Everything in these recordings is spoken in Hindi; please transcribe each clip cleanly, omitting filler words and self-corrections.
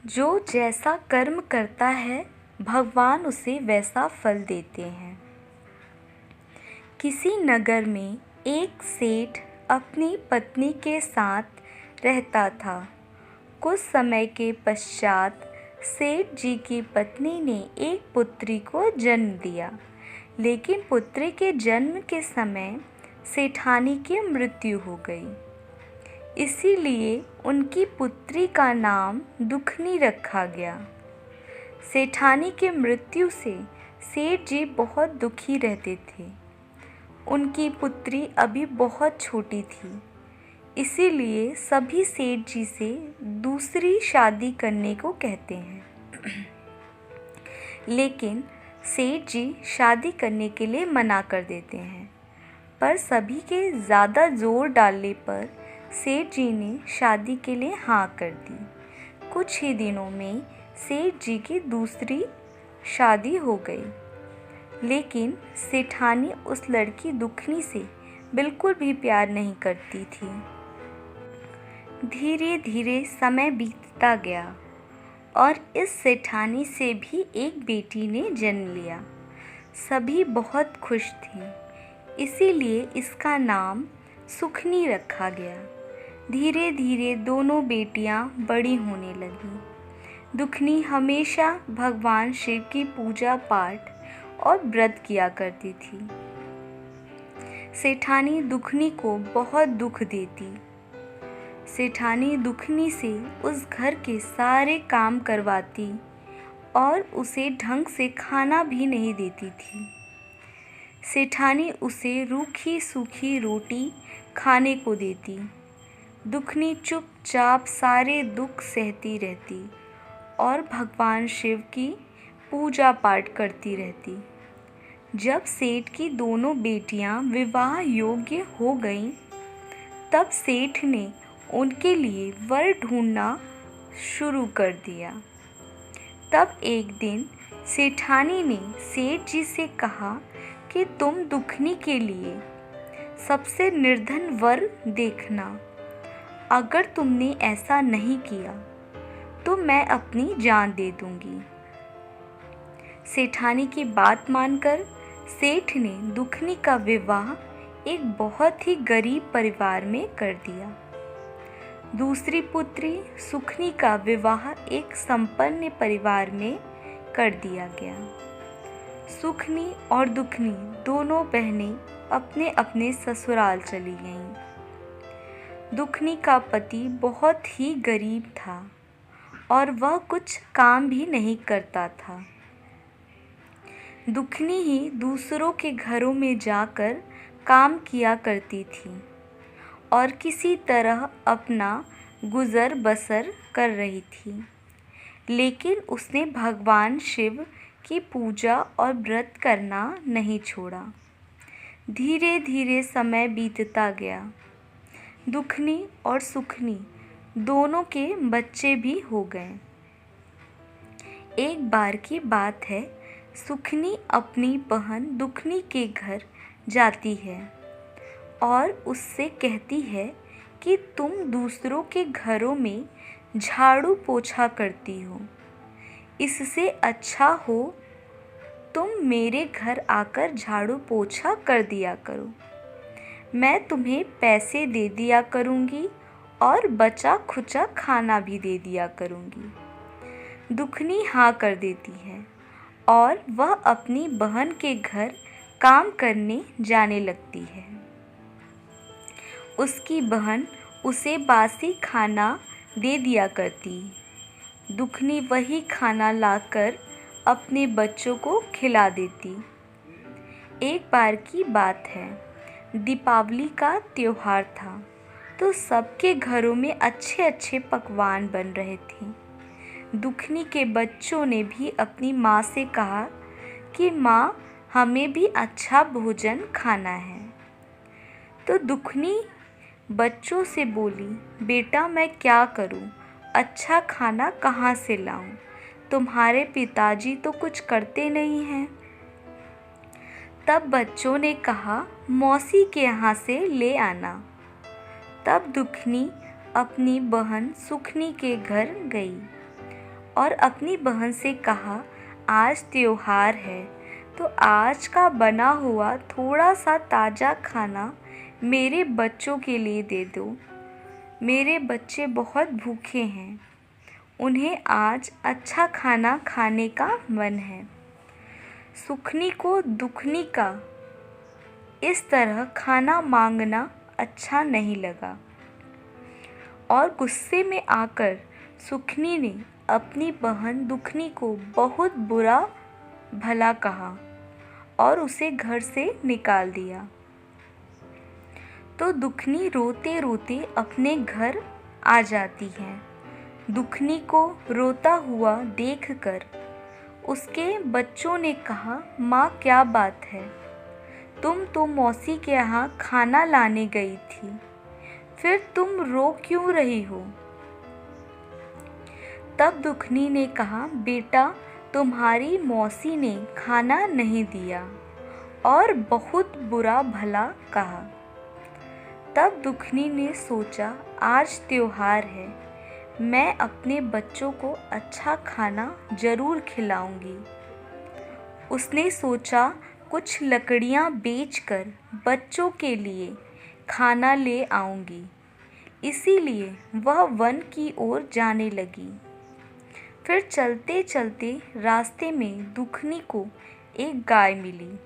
जो जैसा कर्म करता है भगवान उसे वैसा फल देते हैं। किसी नगर में एक सेठ अपनी पत्नी के साथ रहता था। कुछ समय के पश्चात सेठ जी की पत्नी ने एक पुत्री को जन्म दिया, लेकिन पुत्री के जन्म के समय सेठानी की मृत्यु हो गई। इसीलिए उनकी पुत्री का नाम दुखनी रखा गया। सेठानी की मृत्यु से सेठ जी बहुत दुखी रहते थे। उनकी पुत्री अभी बहुत छोटी थी, इसीलिए सभी सेठ जी से दूसरी शादी करने को कहते हैं। लेकिन सेठ जी शादी करने के लिए मना कर देते हैं, पर सभी के ज़्यादा जोर डालने पर सेठ जी ने शादी के लिए हाँ कर दी। कुछ ही दिनों में सेठ जी की दूसरी शादी हो गई, लेकिन सेठानी उस लड़की दुखनी से बिल्कुल भी प्यार नहीं करती थी। धीरे धीरे समय बीतता गया और इस सेठानी से भी एक बेटी ने जन्म लिया। सभी बहुत खुश थे, इसीलिए इसका नाम सुखनी रखा गया। धीरे धीरे दोनों बेटियां बड़ी होने लगीं। दुखनी हमेशा भगवान शिव की पूजा पाठ और व्रत किया करती थी। सेठानी दुखनी को बहुत दुख देती। सेठानी दुखनी से उस घर के सारे काम करवाती और उसे ढंग से खाना भी नहीं देती थी। सेठानी उसे रूखी सूखी रोटी खाने को देती। दुखनी चुपचाप सारे दुख सहती रहती और भगवान शिव की पूजा पाठ करती रहती। जब सेठ की दोनों बेटियां विवाह योग्य हो गईं, तब सेठ ने उनके लिए वर ढूंढना शुरू कर दिया। तब एक दिन सेठानी ने सेठ जी से कहा कि तुम दुखनी के लिए सबसे निर्धन वर देखना। अगर तुमने ऐसा नहीं किया तो मैं अपनी जान दे दूंगी। सेठानी की बात मानकर सेठ ने दुखनी का विवाह एक बहुत ही गरीब परिवार में कर दिया। दूसरी पुत्री सुखनी का विवाह एक संपन्न परिवार में कर दिया गया। सुखनी और दुखनी दोनों बहनें अपने अपने ससुराल चली गईं। दुखनी का पति बहुत ही गरीब था और वह कुछ काम भी नहीं करता था। दुखनी ही दूसरों के घरों में जाकर काम किया करती थी और किसी तरह अपना गुजर बसर कर रही थी। लेकिन उसने भगवान शिव की पूजा और व्रत करना नहीं छोड़ा। धीरे धीरे समय बीतता गया। दुखनी और सुखनी दोनों के बच्चे भी हो गए। एक बार की बात है, सुखनी अपनी बहन दुखनी के घर जाती है और उससे कहती है कि तुम दूसरों के घरों में झाड़ू पोछा करती हो, इससे अच्छा हो तुम मेरे घर आकर झाड़ू पोछा कर दिया करो। मैं तुम्हें पैसे दे दिया करूँगी और बचा खुचा खाना भी दे दिया करूँगी। दुखनी हाँ कर देती है और वह अपनी बहन के घर काम करने जाने लगती है। उसकी बहन उसे बासी खाना दे दिया करती। दुखनी वही खाना लाकर अपने बच्चों को खिला देती। एक बार की बात है, दीपावली का त्योहार था, तो सबके घरों में अच्छे अच्छे पकवान बन रहे थे। दुखनी के बच्चों ने भी अपनी माँ से कहा कि माँ, हमें भी अच्छा भोजन खाना है। तो दुखनी बच्चों से बोली, बेटा मैं क्या करूँ, अच्छा खाना कहाँ से लाऊं? तुम्हारे पिताजी तो कुछ करते नहीं हैं। तब बच्चों ने कहा, मौसी के यहाँ से ले आना। तब दुखनी अपनी बहन सुखनी के घर गई और अपनी बहन से कहा, आज त्योहार है तो आज का बना हुआ थोड़ा सा ताज़ा खाना मेरे बच्चों के लिए दे दो। मेरे बच्चे बहुत भूखे हैं, उन्हें आज अच्छा खाना खाने का मन है। सुखनी को दुखनी का इस तरह खाना मांगना अच्छा नहीं लगा और गुस्से में आकर सुखनी ने अपनी बहन दुखनी को बहुत बुरा भला कहा और उसे घर से निकाल दिया। तो दुखनी रोते रोते अपने घर आ जाती है। दुखनी को रोता हुआ देखकर उसके बच्चों ने कहा, माँ क्या बात है, तुम तो मौसी के यहाँ खाना लाने गई थी, फिर तुम रो क्यों रही हो? तब दुखनी ने कहा, बेटा तुम्हारी मौसी ने खाना नहीं दिया और बहुत बुरा भला कहा। तब दुखनी ने सोचा, आज त्योहार है, मैं अपने बच्चों को अच्छा खाना ज़रूर खिलाऊंगी। उसने सोचा कुछ लकड़ियां बेचकर बच्चों के लिए खाना ले आऊंगी। इसीलिए वह वन की ओर जाने लगी। फिर चलते चलते रास्ते में दुखनी को एक गाय मिली।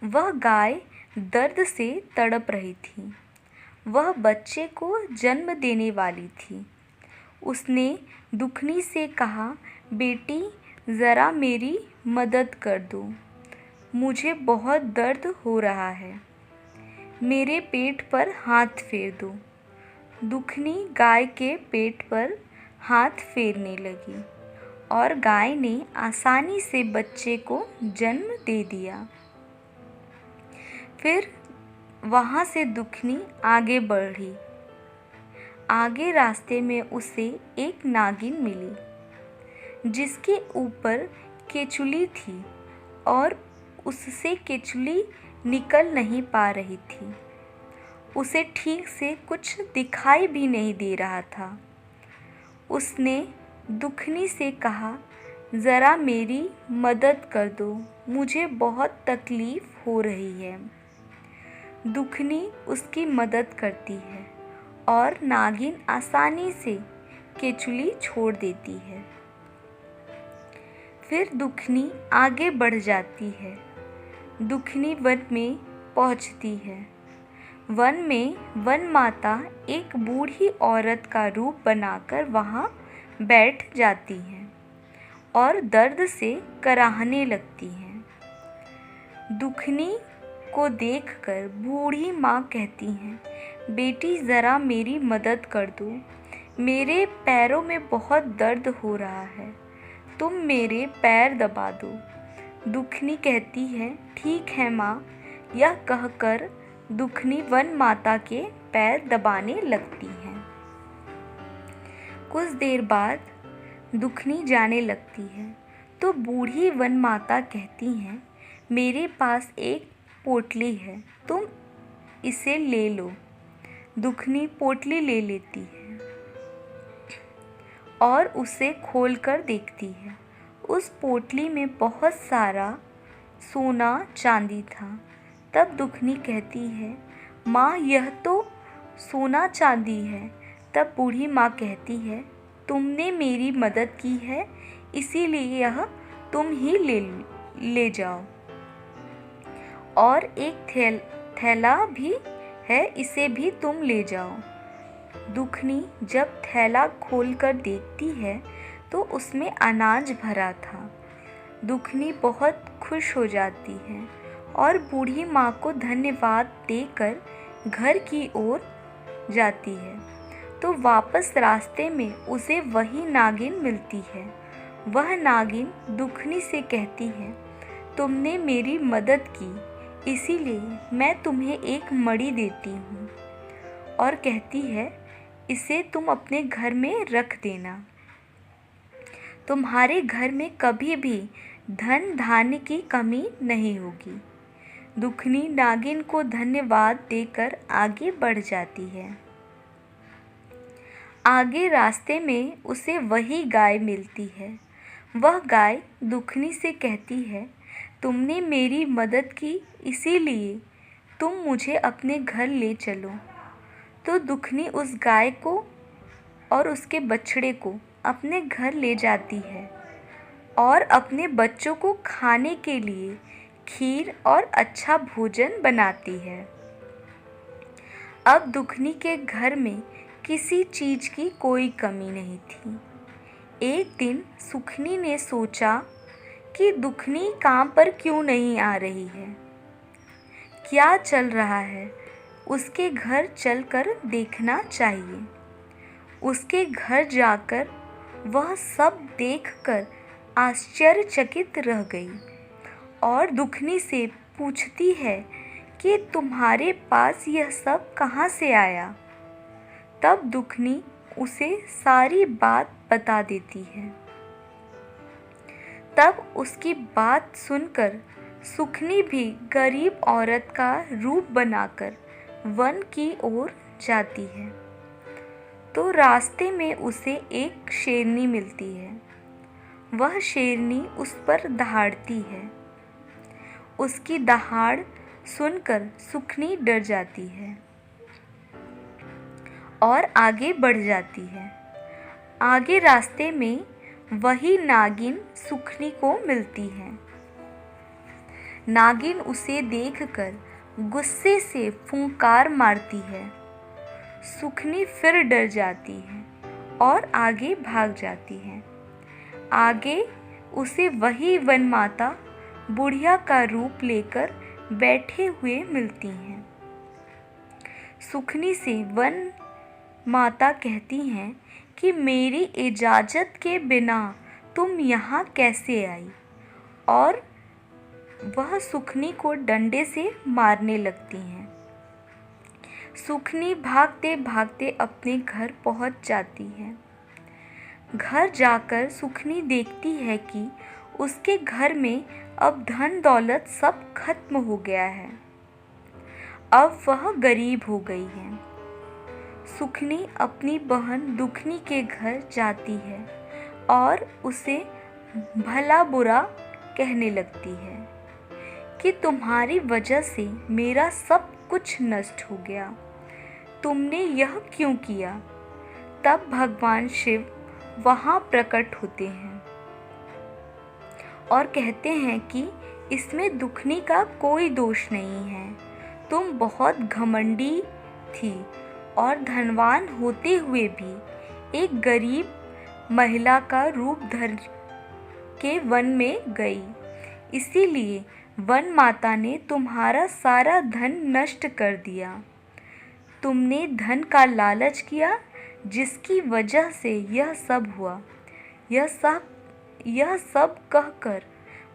वह गाय दर्द से तड़प रही थी। वह बच्चे को जन्म देने वाली थी। उसने दुखनी से कहा, बेटी ज़रा मेरी मदद कर दो, मुझे बहुत दर्द हो रहा है, मेरे पेट पर हाथ फेर दो। दुखनी गाय के पेट पर हाथ फेरने लगी और गाय ने आसानी से बच्चे को जन्म दे दिया। फिर वहाँ से दुखनी आगे बढ़ी। आगे रास्ते में उसे एक नागिन मिली जिसके ऊपर केचुली थी और उससे केचुली निकल नहीं पा रही थी। उसे ठीक से कुछ दिखाई भी नहीं दे रहा था। उसने दुखनी से कहा, ज़रा मेरी मदद कर दो, मुझे बहुत तकलीफ़ हो रही है। दुखनी उसकी मदद करती है और नागिन आसानी से केचुली छोड़ देती है। फिर दुखनी आगे बढ़ जाती है। दुखनी वन में पहुंचती है। वन में वन माता एक बूढ़ी औरत का रूप बनाकर वहाँ बैठ जाती है और दर्द से कराहने लगती है। दुखनी को देखकर बूढ़ी माँ कहती हैं, बेटी ज़रा मेरी मदद कर दो, मेरे पैरों में बहुत दर्द हो रहा है, तुम मेरे पैर दबा दो। दुखनी कहती है, ठीक है माँ। यह कहकर दुखनी वन माता के पैर दबाने लगती है। कुछ देर बाद दुखनी जाने लगती है तो बूढ़ी वन माता कहती हैं, मेरे पास एक पोटली है, तुम इसे ले लो। दुखनी पोटली ले लेती है और उसे खोलकर देखती है। उस पोटली में बहुत सारा सोना चांदी था। तब दुखनी कहती है, माँ यह तो सोना चांदी है। तब बूढ़ी माँ कहती है, तुमने मेरी मदद की है, इसीलिए यह तुम ही ले जाओ। और एक थैला भी है, इसे भी तुम ले जाओ। दुखनी जब थैला खोलकर देखती है तो उसमें अनाज भरा था। दुखनी बहुत खुश हो जाती है और बूढ़ी माँ को धन्यवाद देकर घर की ओर जाती है। तो वापस रास्ते में उसे वही नागिन मिलती है। वह नागिन दुखनी से कहती है, तुमने मेरी मदद की, इसीलिए मैं तुम्हें एक मणि देती हूँ, और कहती है, इसे तुम अपने घर में रख देना। तुम्हारे घर में कभी भी धन धान्य की कमी नहीं होगी। दुखनी नागिन को धन्यवाद देकर आगे बढ़ जाती है। आगे रास्ते में उसे वही गाय मिलती है। वह गाय दुखनी से कहती है, तुमने मेरी मदद की, इसीलिए तुम मुझे अपने घर ले चलो। तो दुखनी उस गाय को और उसके बछड़े को अपने घर ले जाती है और अपने बच्चों को खाने के लिए खीर और अच्छा भोजन बनाती है। अब दुखनी के घर में किसी चीज़ की कोई कमी नहीं थी। एक दिन सुखनी ने सोचा कि दुखनी काम पर क्यों नहीं आ रही है, क्या चल रहा है, उसके घर चलकर देखना चाहिए। उसके घर जाकर वह सब देखकर आश्चर्यचकित रह गई और दुखनी से पूछती है कि तुम्हारे पास यह सब कहाँ से आया। तब दुखनी उसे सारी बात बता देती है। तब उसकी बात सुनकर सुखनी भी गरीब औरत का रूप बनाकर वन की ओर जाती है। तो रास्ते में उसे एक शेरनी मिलती है। वह शेरनी उस पर दहाड़ती है। उसकी दहाड़ सुनकर सुखनी डर जाती है और आगे बढ़ जाती है। आगे रास्ते में वही नागिन सुखनी को मिलती है। नागिन उसे देखकर गुस्से से फुंकार मारती है। सुखनी फिर डर जाती है और आगे भाग जाती है। आगे उसे वही वन माता बुढ़िया का रूप लेकर बैठे हुए मिलती हैं। सुखनी से वन माता कहती हैं कि मेरी इजाज़त के बिना तुम यहाँ कैसे आई, और वह सुखनी को डंडे से मारने लगती हैं। सुखनी भागते भागते अपने घर पहुँच जाती है। घर जाकर सुखनी देखती है कि उसके घर में अब धन दौलत सब खत्म हो गया है। अब वह गरीब हो गई है। सुखनी अपनी बहन दुखनी के घर जाती है और उसे भला बुरा कहने लगती है कि तुम्हारी वजह से मेरा सब कुछ नष्ट हो गया, तुमने यह क्यों किया। तब भगवान शिव वहाँ प्रकट होते हैं और कहते हैं कि इसमें दुखनी का कोई दोष नहीं है। तुम बहुत घमंडी थी और धनवान होते हुए भी एक गरीब महिला का रूप धर के वन में गई, इसीलिए वन माता ने तुम्हारा सारा धन नष्ट कर दिया। तुमने धन का लालच किया, जिसकी वजह से यह सब हुआ। यह सब कहकर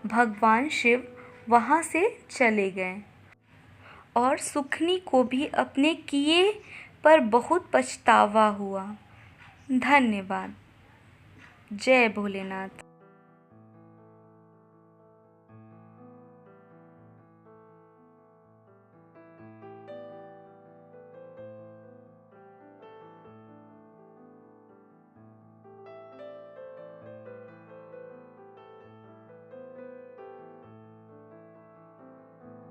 भगवान शिव वहाँ से चले गए और सुखनी को भी अपने किए पर बहुत पछतावा हुआ। धन्यवाद। जय भोलेनाथ।